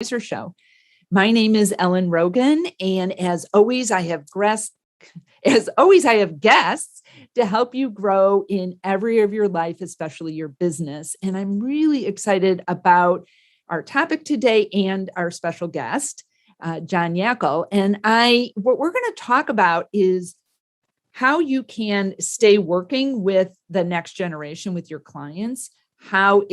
Advisor Show. My name is Ellen Rogin, and as always, I have guests to help you grow in every area of your life, especially your business. And I'm really excited about our topic today and our special guest, John Yackel. And what we're going to talk about is how you can stay working with the next generation, with your clients, how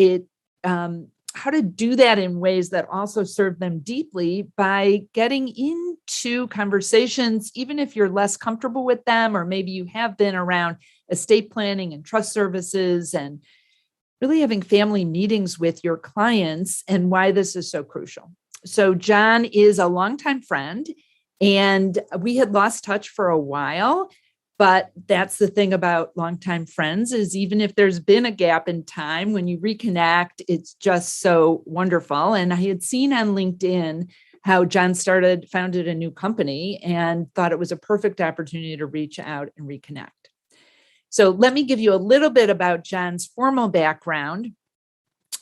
to do that in ways that also serve them deeply by getting into conversations, even if you're less comfortable with them, or maybe you have been around estate planning and trust services, and really having family meetings with your clients and why this is so crucial. So John is a longtime friend, and we had lost touch for a while. But that's the thing about longtime friends, is even if there's been a gap in time, when you reconnect, it's just so wonderful. And I had seen on LinkedIn how John founded a new company, and thought it was a perfect opportunity to reach out and reconnect. So let me give you a little bit about John's formal background.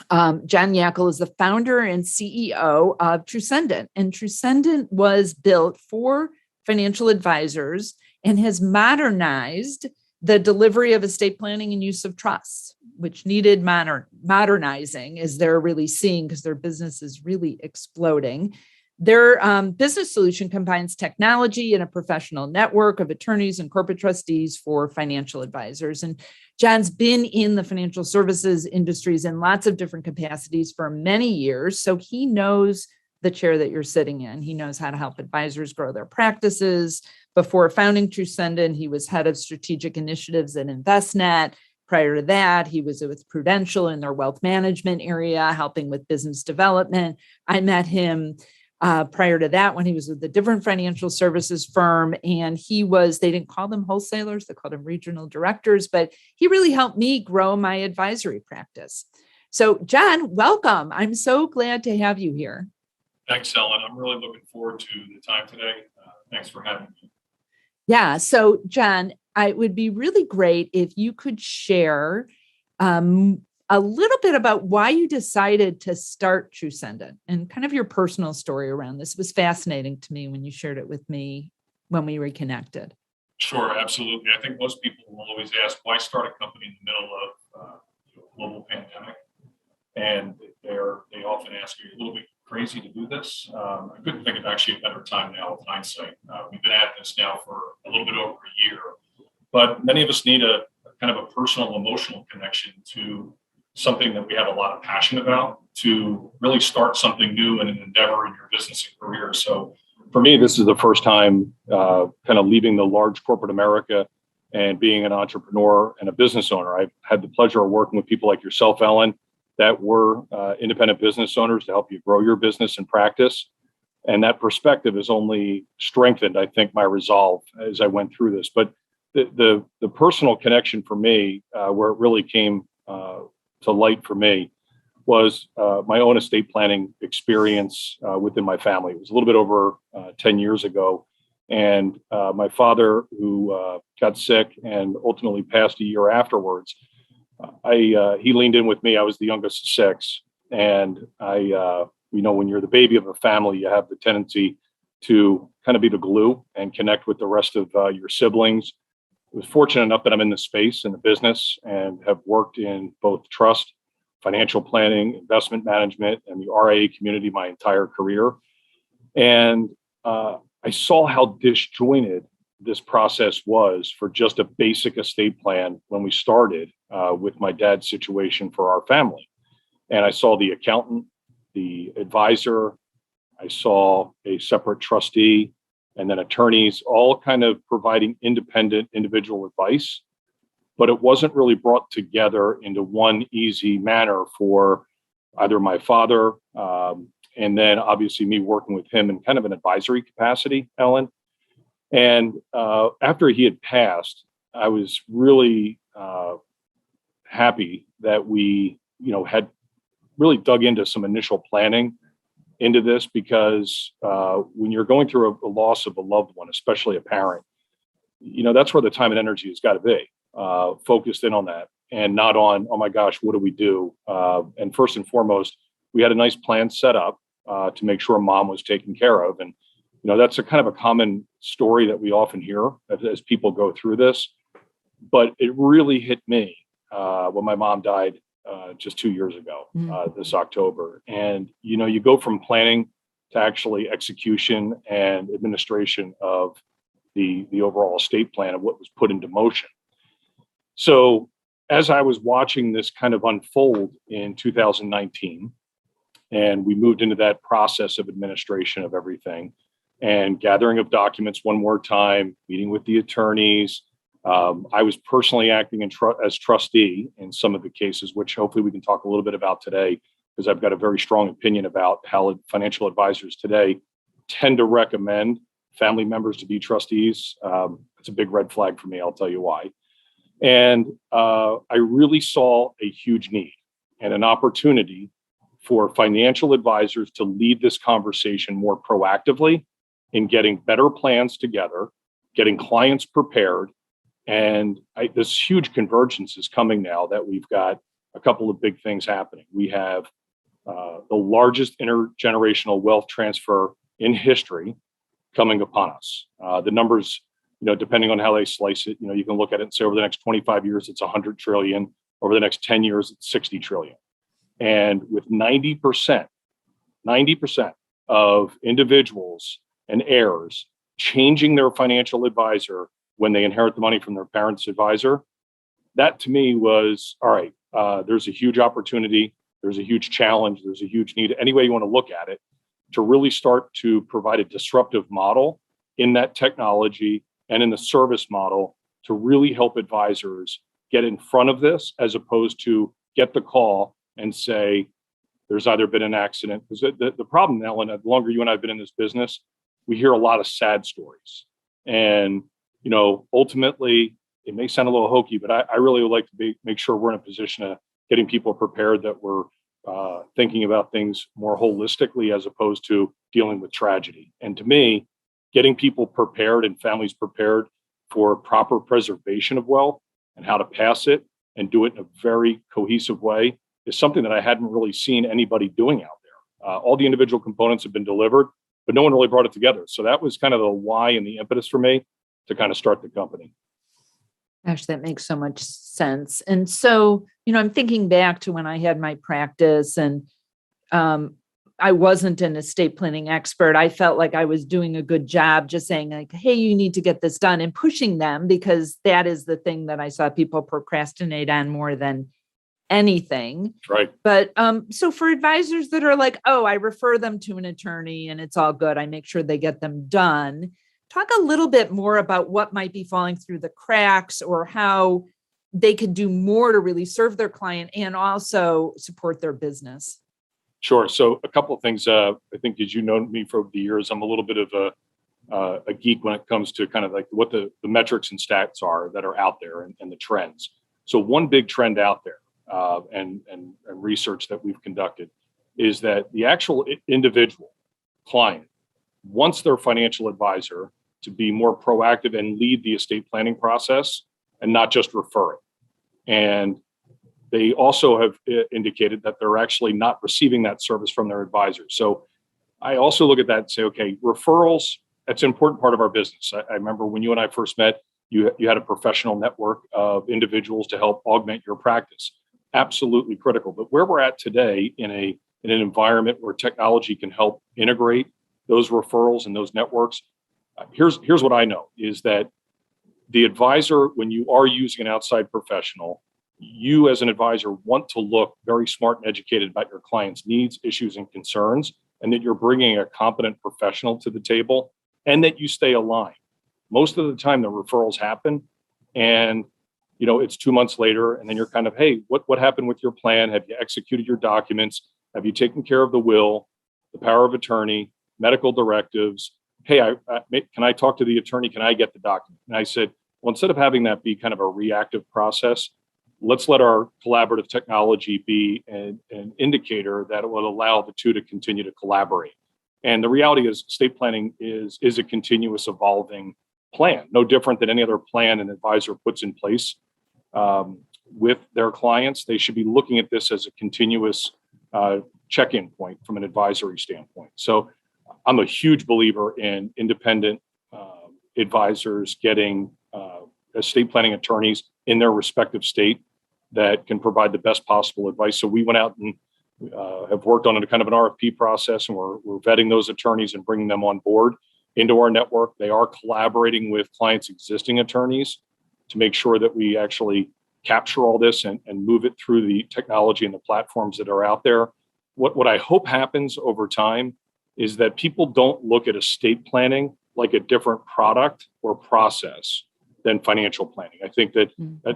John Yackel is the founder and CEO of Trucendent, and Trucendent was built for financial advisors and has modernized the delivery of estate planning and use of trusts, which needed modernizing, as they're really seeing, because their business is really exploding. Their business solution combines technology and a professional network of attorneys and corporate trustees for financial advisors. And John's been in the financial services industries in lots of different capacities for many years, so he knows the chair that you're sitting in. He knows how to help advisors grow their practices. Before founding Trucendent, he was head of strategic initiatives at Envestnet. Prior to that, he was with Prudential in their wealth management area, helping with business development. I met him prior to that when he was with a different financial services firm, and they didn't call them wholesalers, they called them regional directors, but he really helped me grow my advisory practice. So John, welcome. I'm so glad to have you here. Thanks, Ellen. I'm really looking forward to the time today. Thanks for having me. Yeah. So, John, it would be really great if you could share a little bit about why you decided to start Trucendent and kind of your personal story around this. It was fascinating to me when you shared it with me when we reconnected. Sure, absolutely. I think most people will always ask, why start a company in the middle of a global pandemic? And they often ask, are you a little bit crazy to do this? I couldn't think of actually a better time now with hindsight. We've been at this now for a little bit over a year, but many of us need a kind of a personal, emotional connection to something that we have a lot of passion about, to really start something new in an endeavor in your business and career. So for me, this is the first time kind of leaving the large corporate America and being an entrepreneur and a business owner. I've had the pleasure of working with people like yourself, Ellen, that were independent business owners to help you grow your business and practice. And that perspective has only strengthened, I think, my resolve as I went through this. But the personal connection for me, where it really came to light for me, was my own estate planning experience within my family. It was a little bit over 10 years ago. And my father, who got sick and ultimately passed a year afterwards, he leaned in with me. I was the youngest of six. And when you're the baby of a family, you have the tendency to kind of be the glue and connect with the rest of your siblings. I was fortunate enough that I'm in the space, in the business, and have worked in both trust, financial planning, investment management, and the RIA community my entire career. And I saw how disjointed this process was for just a basic estate plan when we started with my dad's situation for our family. And I saw the accountant, the advisor, I saw a separate trustee, and then attorneys, all kind of providing independent individual advice. But it wasn't really brought together into one easy manner for either my father, and then obviously me working with him in kind of an advisory capacity, Ellen. And after he had passed, I was really happy that we, had really dug into some initial planning into this, because when you're going through a loss of a loved one, especially a parent, that's where the time and energy has got to be focused in on that, and not on, oh my gosh, what do we do? And first and foremost, we had a nice plan set up to make sure mom was taken care of. And, that's a kind of a common story that we often hear as people go through this. But it really hit me when my mom died just 2 years ago, this October. And, you go from planning to actually execution and administration of the overall estate plan of what was put into motion. So as I was watching this kind of unfold in 2019, and we moved into that process of administration of everything and gathering of documents one more time, meeting with the attorneys. I was personally acting as trustee in some of the cases, which hopefully we can talk a little bit about today, because I've got a very strong opinion about how financial advisors today tend to recommend family members to be trustees. It's a big red flag for me. I'll tell you why. And I really saw a huge need and an opportunity for financial advisors to lead this conversation more proactively in getting better plans together, getting clients prepared. And this huge convergence is coming now that we've got a couple of big things happening. We have the largest intergenerational wealth transfer in history coming upon us. The numbers, depending on how they slice it, you can look at it and say over the next 25 years, it's 100 trillion. Over the next 10 years, it's 60 trillion. And with 90% of individuals and heirs changing their financial advisor when they inherit the money from their parents' advisor, that to me was, all right, there's a huge opportunity. There's a huge challenge. There's a huge need, any way you want to look at it, to really start to provide a disruptive model in that technology and in the service model to really help advisors get in front of this, as opposed to get the call and say, there's either been an accident. Because the problem, Ellen, the longer you and I have been in this business, we hear a lot of sad stories. And, ultimately, it may sound a little hokey, but I really would like to make sure we're in a position of getting people prepared, that we're thinking about things more holistically as opposed to dealing with tragedy. And to me, getting people prepared and families prepared for proper preservation of wealth and how to pass it and do it in a very cohesive way is something that I hadn't really seen anybody doing out there. All the individual components have been delivered, but no one really brought it together. So that was kind of the why and the impetus for me to kind of start the company. Gosh, that makes so much sense. And so, I'm thinking back to when I had my practice, and I wasn't an estate planning expert. I felt like I was doing a good job just saying like, hey, you need to get this done, and pushing them, because that is the thing that I saw people procrastinate on more than anything. Right. But so for advisors that are like, oh, I refer them to an attorney and it's all good, I make sure they get them done. Talk a little bit more about what might be falling through the cracks, or how they could do more to really serve their client and also support their business. Sure. So a couple of things. I think, as you know me for over the years, I'm a little bit of a geek when it comes to kind of like what the metrics and stats are that are out there, and the trends. So one big trend out there, and research that we've conducted, is that the actual individual client wants their financial advisor to be more proactive and lead the estate planning process and not just refer it. And they also have indicated that they're actually not receiving that service from their advisors. So I also look at that and say, okay, referrals, that's an important part of our business. I remember when you and I first met, you had a professional network of individuals to help augment your practice. Absolutely critical. But where we're at today in an environment where technology can help integrate those referrals and those networks, here's what I know is that the advisor, when you are using an outside professional, you as an advisor want to look very smart and educated about your client's needs, issues, and concerns, and that you're bringing a competent professional to the table, and that you stay aligned. Most of the time, the referrals happen, and it's 2 months later, and then you're kind of, hey, what happened with your plan? Have you executed your documents? Have you taken care of the will, the power of attorney, medical directives? Hey, can I talk to the attorney? Can I get the document? And I said, well, instead of having that be kind of a reactive process, let's let our collaborative technology be an indicator that will allow the two to continue to collaborate. And the reality is, estate planning is a continuous evolving plan, no different than any other plan an advisor puts in place with their clients. They should be looking at this as a continuous check-in point from an advisory standpoint. So I'm a huge believer in independent advisors getting estate planning attorneys in their respective state that can provide the best possible advice. So we went out and have worked on a kind of an RFP process, and we're vetting those attorneys and bringing them on board into our network. They are collaborating with clients' existing attorneys to make sure that we actually capture all this and move it through the technology and the platforms that are out there. What I hope happens over time is that people don't look at estate planning like a different product or process than financial planning. I think that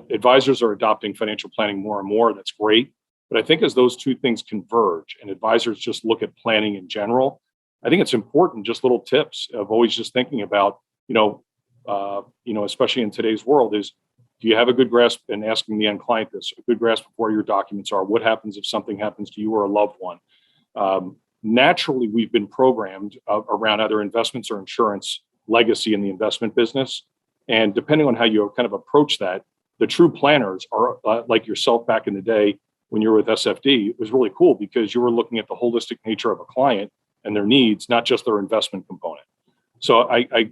advisors are adopting financial planning more and more. That's great. But I think as those two things converge and advisors just look at planning in general, I think it's important, just little tips of always just thinking about, especially in today's world, is do you have a good grasp, and asking the end client this, a good grasp of where your documents are? What happens if something happens to you or a loved one? Naturally, we've been programmed around either investments or insurance legacy in the investment business. And depending on how you kind of approach that, the true planners are like yourself back in the day when you were with SFD. It was really cool because you were looking at the holistic nature of a client and their needs, not just their investment component. So I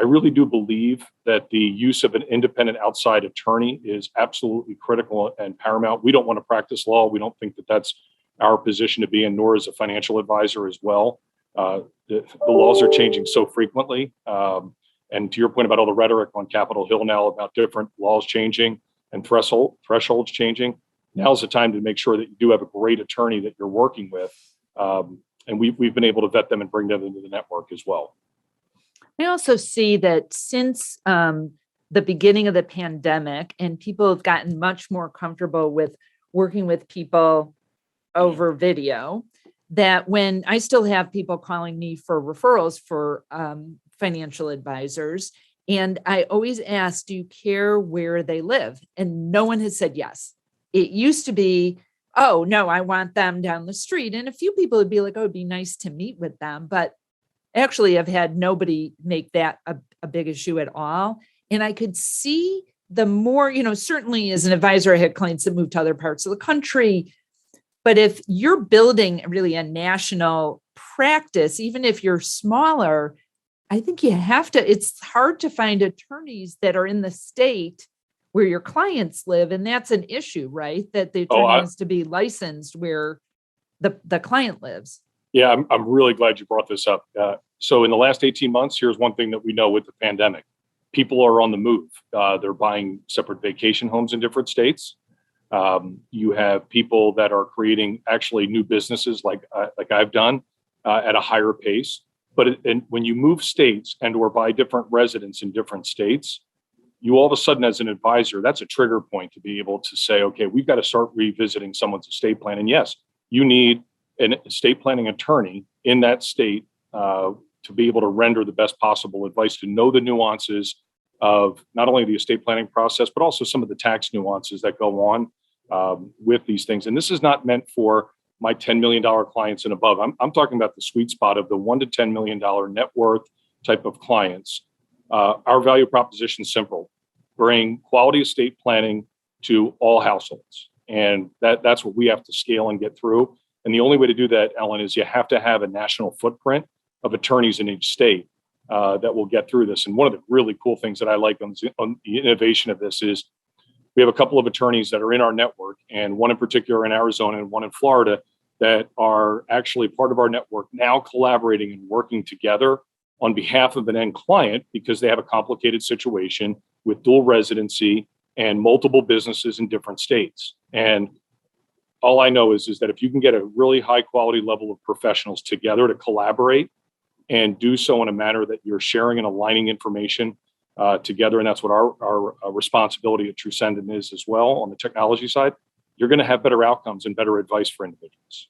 really do believe that the use of an independent outside attorney is absolutely critical and paramount. We don't want to practice law. We don't think that that's our position to be in, nor as a financial advisor as well. The laws are changing so frequently. And to your point about all the rhetoric on Capitol Hill now about different laws changing and thresholds changing, now's the time to make sure that you do have a great attorney that you're working with. And we've been able to vet them and bring them into the network as well. I also see that since the beginning of the pandemic, and people have gotten much more comfortable with working with people over video, that when I still have people calling me for referrals for financial advisors, and I always ask, do you care where they live? And no one has said yes. It used to be, oh, no, I want them down the street. And a few people would be like, oh, it'd be nice to meet with them. But actually, I've had nobody make that a big issue at all. And I could see the more, certainly as an advisor, I had clients that moved to other parts of the country. But if you're building really a national practice, even if you're smaller, I think you have to, it's hard to find attorneys that are in the state where your clients live. And that's an issue, right? That the attorney has to be licensed where the client lives. Yeah, I'm really glad you brought this up. So in the last 18 months, here's one thing that we know with the pandemic. People are on the move. They're buying separate vacation homes in different states. You have people that are creating actually new businesses like I've done at a higher pace. But when you move states and or buy different residents in different states, you all of a sudden as an advisor, that's a trigger point to be able to say, okay, we've got to start revisiting someone's estate plan. And yes, you need an estate planning attorney in that state to be able to render the best possible advice, to know the nuances of not only the estate planning process, but also some of the tax nuances that go on with these things. And this is not meant for my $10 million clients and above. I'm talking about the sweet spot of the $1 to $10 million net worth type of clients. Our value proposition is simple: bring quality estate planning to all households. And that's what we have to scale and get through. And the only way to do that, Ellen, is you have to have a national footprint of attorneys in each state that will get through this. And one of the really cool things that I like on the innovation of this is we have a couple of attorneys that are in our network, and one in particular in Arizona and one in Florida, that are actually part of our network now, collaborating and working together on behalf of an end client because they have a complicated situation with dual residency and multiple businesses in different states. And all I know is that if you can get a really high quality level of professionals together to collaborate and do so in a manner that you're sharing and aligning information together, and that's what our responsibility at Truscendent is as well on the technology side, you're going to have better outcomes and better advice for individuals.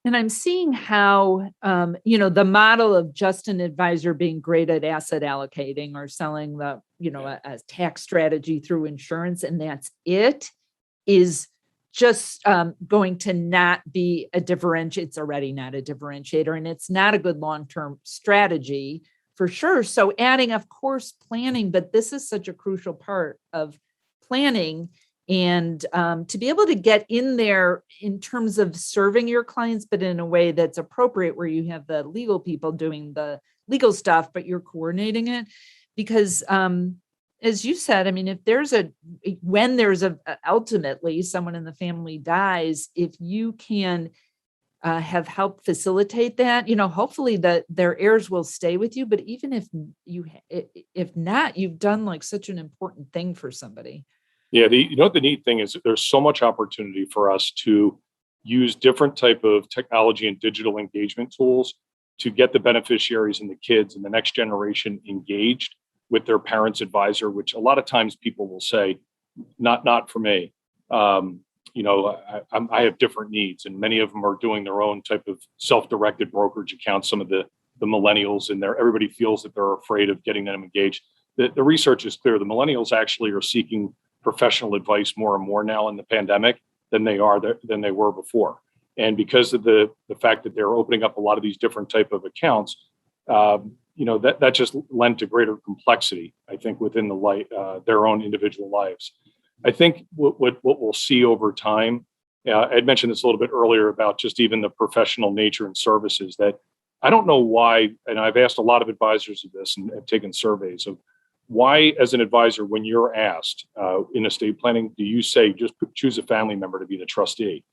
And I'm seeing how, the model of just an advisor being great at asset allocating or selling a tax strategy through insurance, and that's it, is just going to not be a differentiator. It's already not a differentiator, and it's not a good long-term strategy for sure. So adding, of course, planning, but this is such a crucial part of planning. And to be able to get in there in terms of serving your clients, but in a way that's appropriate, where you have the legal people doing the legal stuff, but you're coordinating it. Because as you said, I mean, if there's when there's ultimately someone in the family dies, if you can have helped facilitate that, hopefully their heirs will stay with you. But even if not, you've done like such an important thing for somebody. Yeah, what the neat thing is, there's so much opportunity for us to use different type of technology and digital engagement tools to get the beneficiaries and the kids and the next generation engaged with their parents' advisor, which a lot of times people will say, not for me. I have different needs, and many of them are doing their own type of self-directed brokerage accounts. Some of the millennials in there, everybody feels that they're afraid of getting them engaged. The research is clear. The millennials actually are seeking professional advice more and more now in the pandemic than they were before. And because of the fact that they're opening up a lot of these different type of accounts, that just lent to greater complexity, I think, within their own individual lives. I think what we'll see over time, I'd mentioned this a little bit earlier about just even the professional nature and services, that I don't know why, and I've asked a lot of advisors of this and have taken surveys of why, as an advisor, when you're asked in estate planning, do you say just choose a family member to be the trustee?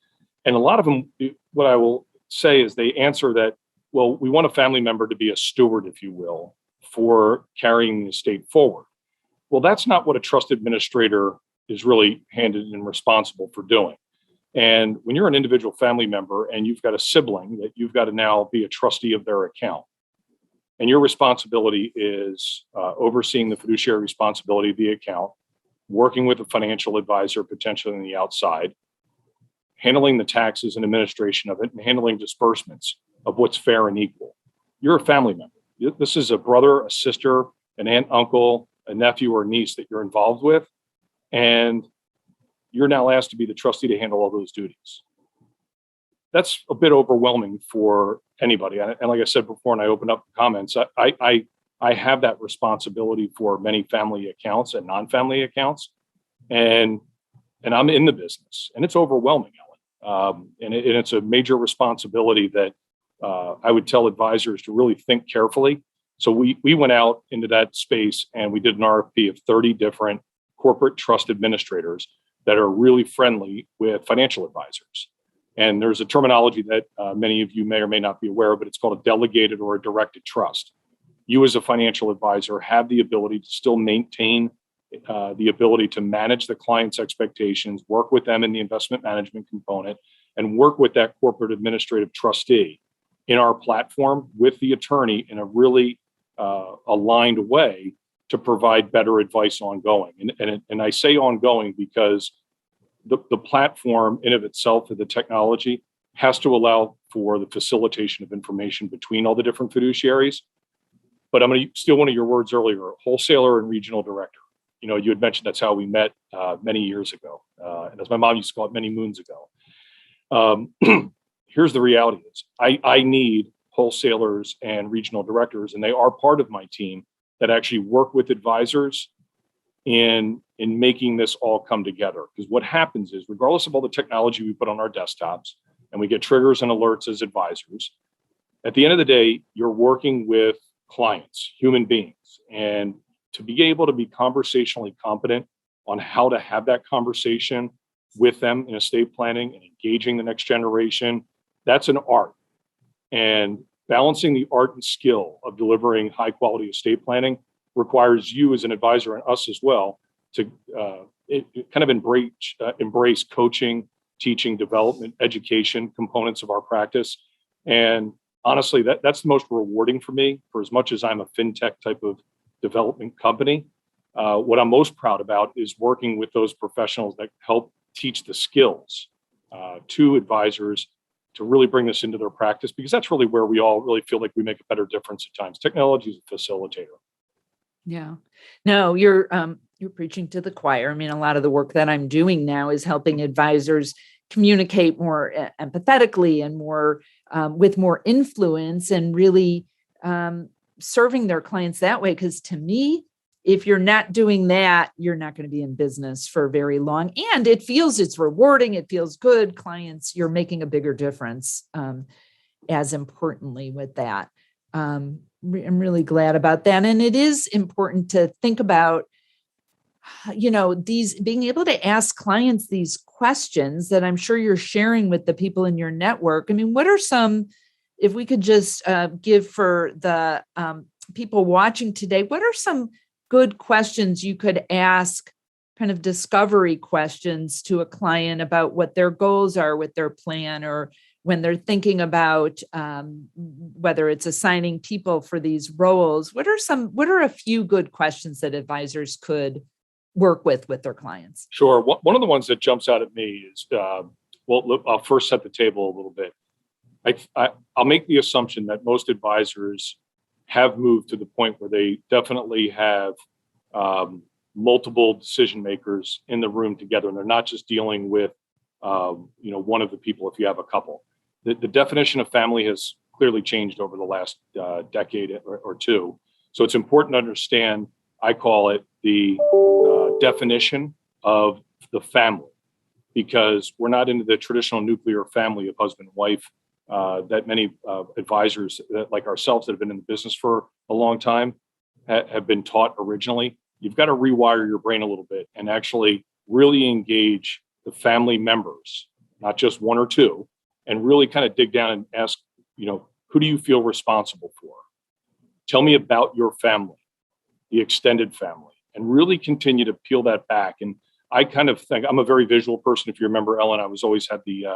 And a lot of them, what I will say is they answer that, well, we want a family member to be a steward, if you will, for carrying the estate forward. Well, that's not what a trust administrator is really handed and responsible for doing. And when you're an individual family member and you've got a sibling that you've got to now be a trustee of their account, and your responsibility is overseeing the fiduciary responsibility of the account, working with a financial advisor potentially on the outside, handling the taxes and administration of it, and handling disbursements of what's fair and equal. You're a family member. This is a brother, a sister, an aunt, uncle, a nephew, or niece that you're involved with. And you're now asked to be the trustee to handle all those duties. That's a bit overwhelming for anybody. And like I said before, and I opened up the comments, I have that responsibility for many family accounts and non-family accounts. And I'm in the business, and it's overwhelming, Ellen. And it's a major responsibility that I would tell advisors to really think carefully. So we went out into that space and we did an RFP of 30 different corporate trust administrators that are really friendly with financial advisors. And there's a terminology that many of you may or may not be aware of, but it's called a delegated or a directed trust. You as a financial advisor have the ability to still maintain the ability to manage the client's expectations, work with them in the investment management component, and work with that corporate administrative trustee in our platform with the attorney in a really aligned way to provide better advice ongoing. And I say ongoing because the platform in of itself, the technology, has to allow for the facilitation of information between all the different fiduciaries. But I'm going to steal one of your words earlier, wholesaler and regional director. You had mentioned that's how we met many years ago. And as my mom used to call it, many moons ago. Here's the reality is I need wholesalers and regional directors, and they are part of my team that actually work with advisors in making this all come together. Because what happens is, regardless of all the technology we put on our desktops, and we get triggers and alerts as advisors, at the end of the day, you're working with clients, human beings. And to be able to be conversationally competent on how to have that conversation with them in estate planning and engaging the next generation, that's an art. And balancing the art and skill of delivering high quality estate planning requires you as an advisor, and us as well, to kind of embrace coaching, teaching, development, education components of our practice. And honestly, that's the most rewarding for me. For as much as I'm a fintech type of development company, what I'm most proud about is working with those professionals that help teach the skills to advisors to really bring this into their practice, because that's really where we all really feel like we make a better difference at times. Technology is a facilitator. Yeah. No, you're preaching to the choir. I mean, a lot of the work that I'm doing now is helping advisors communicate more empathetically and more with more influence, and really serving their clients that way. Because to me, if you're not doing that, you're not going to be in business for very long. And it's rewarding. It feels good. Clients, you're making a bigger difference. As importantly with that. I'm really glad about that. And it is important to think about, these being able to ask clients these questions that I'm sure you're sharing with the people in your network. I mean, what are some, if we could just give for the people watching today, what are some good questions you could ask, kind of discovery questions to a client about what their goals are with their plan, or when they're thinking about whether it's assigning people for these roles? What are a few good questions that advisors could work with their clients? Sure. One of the ones that jumps out at me is, look, I'll first set the table a little bit. I'll make the assumption that most advisors have moved to the point where they definitely have multiple decision makers in the room together, and they're not just dealing with one of the people if you have a couple. The definition of family has clearly changed over the last decade or two. So it's important to understand, I call it the definition of the family, because we're not into the traditional nuclear family of husband and wife that many advisors like ourselves that have been in the business for a long time have been taught originally. You've got to rewire your brain a little bit and actually really engage the family members, not just one or two, and really kind of dig down and ask, who do you feel responsible for? Tell me about your family, the extended family, and really continue to peel that back. And I kind of think, I'm a very visual person. If you remember, Ellen, I was always had the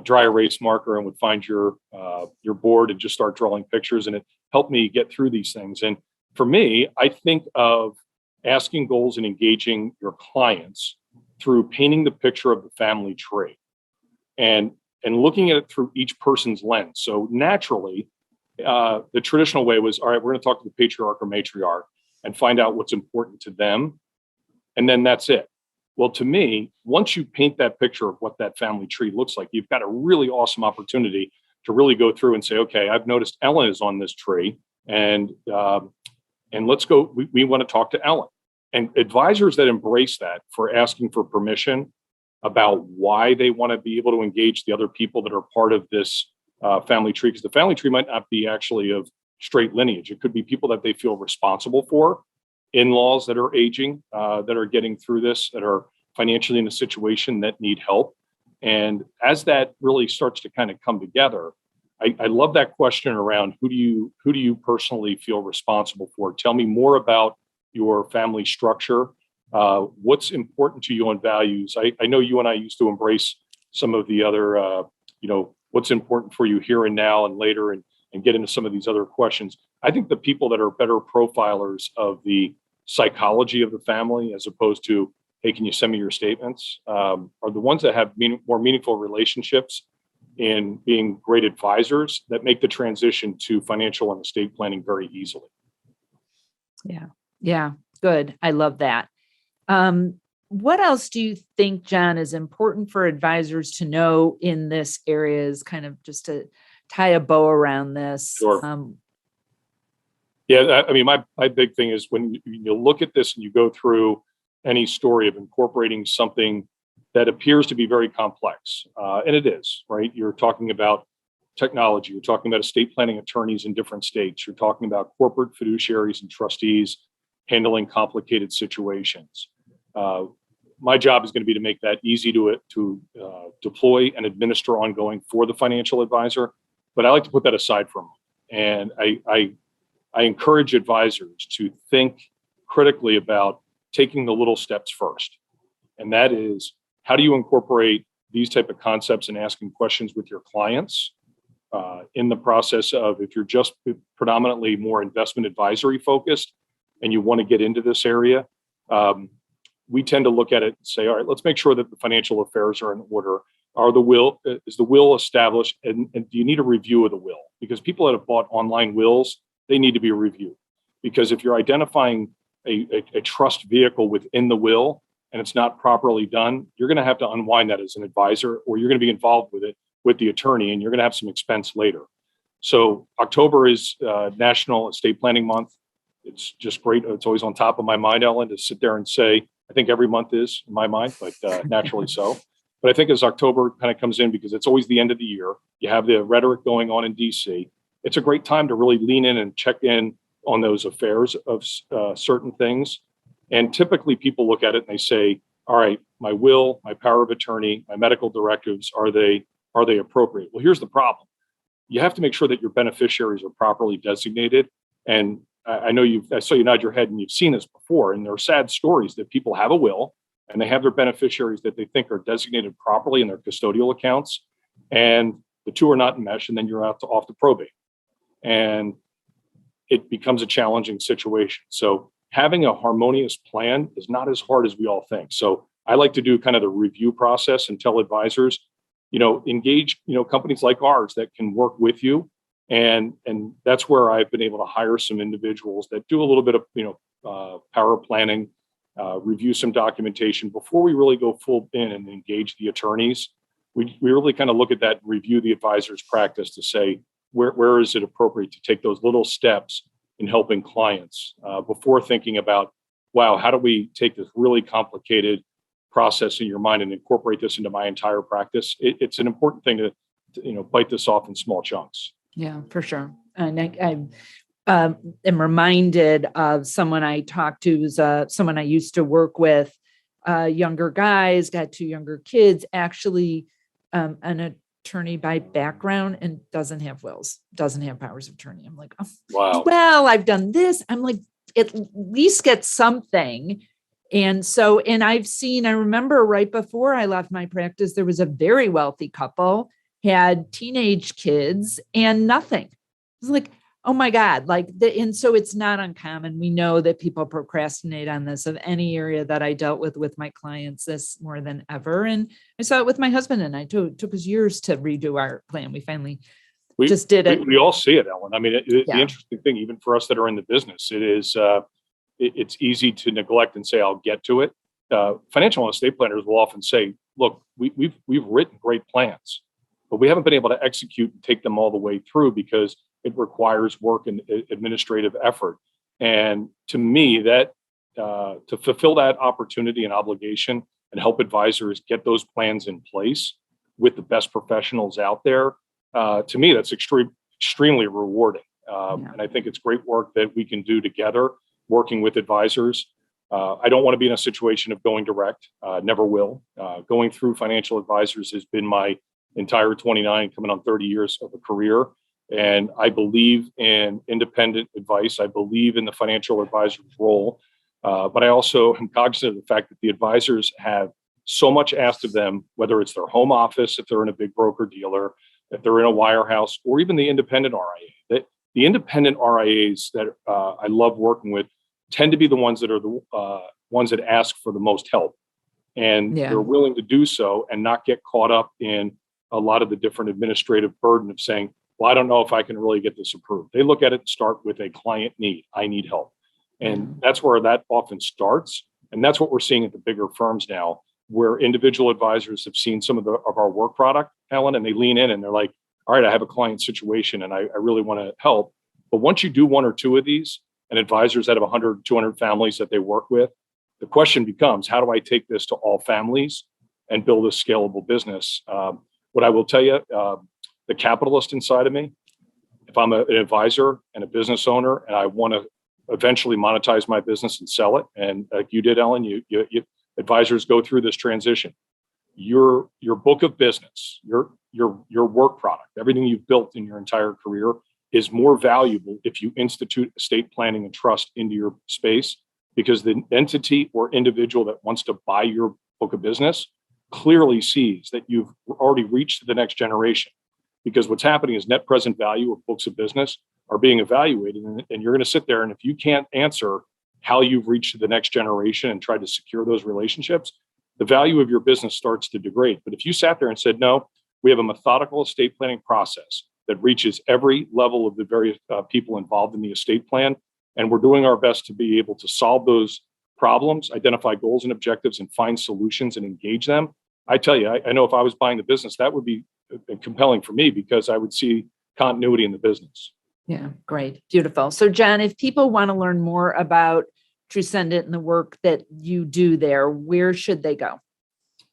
dry erase marker and would find your board and just start drawing pictures, and it helped me get through these things. And for me, I think of asking goals and engaging your clients through painting the picture of the family tree and looking at it through each person's lens. So naturally, the traditional way was, all right, we're going to talk to the patriarch or matriarch and find out what's important to them. And then that's it. Well, to me, once you paint that picture of what that family tree looks like, you've got a really awesome opportunity to really go through and say, okay, I've noticed Ellen is on this tree, and let's go. We want to talk to Ellen. And advisors that embrace that for asking for permission about why they want to be able to engage the other people that are part of this family tree, because the family tree might not be actually of straight lineage. It could be people that they feel responsible for, in-laws that are aging, that are getting through this, that are financially in a situation that need help. And as that really starts to kind of come together, I love that question around who do you personally feel responsible for? Tell me more about your family structure. What's important to you on values? I know you and I used to embrace some of the other, what's important for you here and now and later, and get into some of these other questions. I think the people that are better profilers of the psychology of the family, as opposed to, hey, can you send me your statements, are the ones that have more meaningful relationships in being great advisors that make the transition to financial and estate planning very easily. Yeah. Good. I love that. What else do you think, John, is important for advisors to know in this area, is kind of just to tie a bow around this? Sure. I mean, my big thing is when you look at this and you go through any story of incorporating something that appears to be very complex, and it is, right? You're talking about technology, you're talking about estate planning attorneys in different states, you're talking about corporate fiduciaries and trustees handling complicated situations. My job is going to be to make that easy to deploy and administer ongoing for the financial advisor. But I like to put that aside for a moment. And I encourage advisors to think critically about taking the little steps first. And that is, how do you incorporate these type of concepts and asking questions with your clients in the process of, if you're just predominantly more investment advisory focused and you want to get into this area, we tend to look at it and say, all right, let's make sure that the financial affairs are in order. Is the will established? And do you need a review of the will? Because people that have bought online wills, they need to be reviewed. Because if you're identifying a trust vehicle within the will and it's not properly done, you're going to have to unwind that as an advisor, or you're going to be involved with it with the attorney, and you're going to have some expense later. So October is National Estate Planning Month. it's just great. It's always on top of my mind, Ellen, to sit there and say, I think every month is in my mind, but naturally so. But I think as October kind of comes in, because it's always the end of the year, you have the rhetoric going on in DC. It's a great time to really lean in and check in on those affairs of certain things. And typically people look at it and they say, all right, my will, my power of attorney, my medical directives, are they appropriate? Well, here's the problem. You have to make sure that your beneficiaries are properly designated. And I know I saw you nod your head and you've seen this before, and there are sad stories that people have a will and they have their beneficiaries that they think are designated properly in their custodial accounts, and the two are not enmeshed, and then you're off to probate. And it becomes a challenging situation. So having a harmonious plan is not as hard as we all think. So I like to do kind of the review process and tell advisors, engage, companies like ours that can work with you. And that's where I've been able to hire some individuals that do a little bit of, power planning, review some documentation before we really go full in and engage the attorneys. We really kind of look at that and review the advisor's practice to say, where is it appropriate to take those little steps in helping clients before thinking about, wow, how do we take this really complicated process in your mind and incorporate this into my entire practice? It's an important thing to bite this off in small chunks. Yeah, for sure. And I am reminded of someone I talked to, someone I used to work with, younger guys, got two younger kids, actually an attorney by background and doesn't have wills, doesn't have powers of attorney. I'm like, oh, wow. Well, I've done this. I'm like, at least get something. And so, and I remember right before I left my practice, there was a very wealthy couple, had teenage kids and nothing. It was like, oh my God, and so it's not uncommon. We know that people procrastinate on this. Of any area that I dealt with my clients, this more than ever. And I saw it with my husband and I. Took us years to redo our plan. We finally just did it. We all see it, Ellen. I mean, the interesting thing, even for us that are in the business, it is, it's easy to neglect and say, I'll get to it. Financial and estate planners will often say, look, we've written great plans, but we haven't been able to execute and take them all the way through because it requires work and administrative effort. And to me, that to fulfill that opportunity and obligation and help advisors get those plans in place with the best professionals out there, to me, that's extremely rewarding. And I think it's great work that we can do together, working with advisors. I don't want to be in a situation of going direct, never will. Going through financial advisors has been my entire 29, coming on 30 years of a career. And I believe in independent advice. I believe in the financial advisor's role. But I also am cognizant of the fact that the advisors have so much asked of them, whether it's their home office, if they're in a big broker dealer, if they're in a wirehouse, or even the independent RIA. The independent RIAs that I love working with tend to be the ones that are the ones that ask for the most help. And they're willing to do so and not get caught up in a lot of the different administrative burden of saying, well, I don't know if I can really get this approved. They look at it and start with a client need. I need help. And that's where that often starts. And that's what we're seeing at the bigger firms now, where individual advisors have seen some of our work product, Ellen, and they lean in and they're like, all right, I have a client situation and I really want to help. But once you do one or two of these, and advisors that have 100, 200 families that they work with, the question becomes, how do I take this to all families and build a scalable business? What I will tell you, the capitalist inside of me, if I'm an advisor and a business owner and I want to eventually monetize my business and sell it, and like you did, Ellen, you advisors go through this transition. Your book of business, your work product, everything you've built in your entire career is more valuable if you institute estate planning and trust into your space, because the entity or individual that wants to buy your book of business clearly sees that you've already reached the next generation. Because what's happening is net present value of books of business are being evaluated, and you're going to sit there, and if you can't answer how you've reached the next generation and tried to secure those relationships, the value of your business starts to degrade. But if you sat there and said, no, we have a methodical estate planning process that reaches every level of the various people involved in the estate plan, and we're doing our best to be able to solve those problems, identify goals and objectives, and find solutions and engage them. I tell you, I know if I was buying the business, that would be compelling for me, because I would see continuity in the business. Yeah, great. Beautiful. So John, if people want to learn more about Truscendent and the work that you do there, where should they go?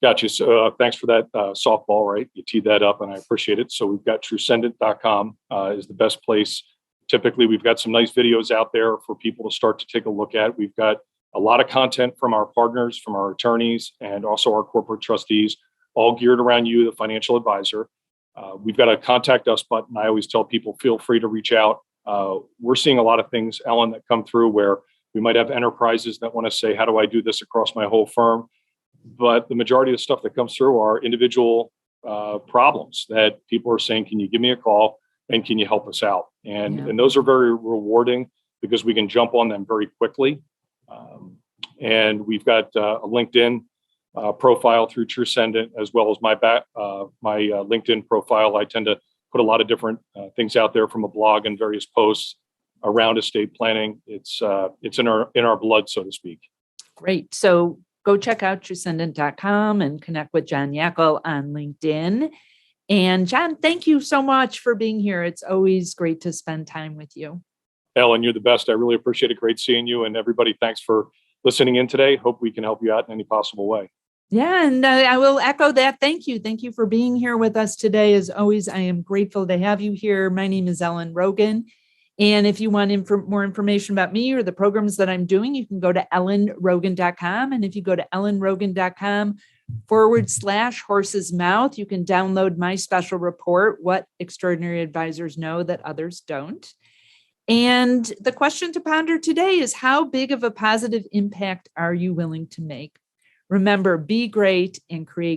Gotcha. So thanks for that softball, right? You teed that up and I appreciate it. So we've got Truscendent.com is the best place. Typically, we've got some nice videos out there for people to start to take a look at. We've got a lot of content from our partners, from our attorneys, and also our corporate trustees, all geared around you, the financial advisor. We've got a contact us button. I always tell people, feel free to reach out. We're seeing a lot of things, Ellen, that come through where we might have enterprises that want to say, how do I do this across my whole firm? But the majority of the stuff that comes through are individual problems that people are saying, can you give me a call and can you help us out? And those are very rewarding because we can jump on them very quickly. And we've got a LinkedIn profile through Truscendent, as well as my LinkedIn profile. I tend to put a lot of different things out there from a blog and various posts around estate planning. It's in our blood, so to speak. Great. So go check out Truscendent.com and connect with John Yackel on LinkedIn. And John, thank you so much for being here. It's always great to spend time with you. Ellen, you're the best. I really appreciate it. Great seeing you. And everybody, thanks for listening in today. Hope we can help you out in any possible way. Yeah, and I will echo that. Thank you. Thank you for being here with us today. As always, I am grateful to have you here. My name is Ellen Rogin. And if you want more information about me or the programs that I'm doing, you can go to ellenrogin.com. And if you go to ellenrogin.com/horse's mouth, you can download my special report, What Extraordinary Advisors Know That Others Don't. And the question to ponder today is, how big of a positive impact are you willing to make? Remember, be great and create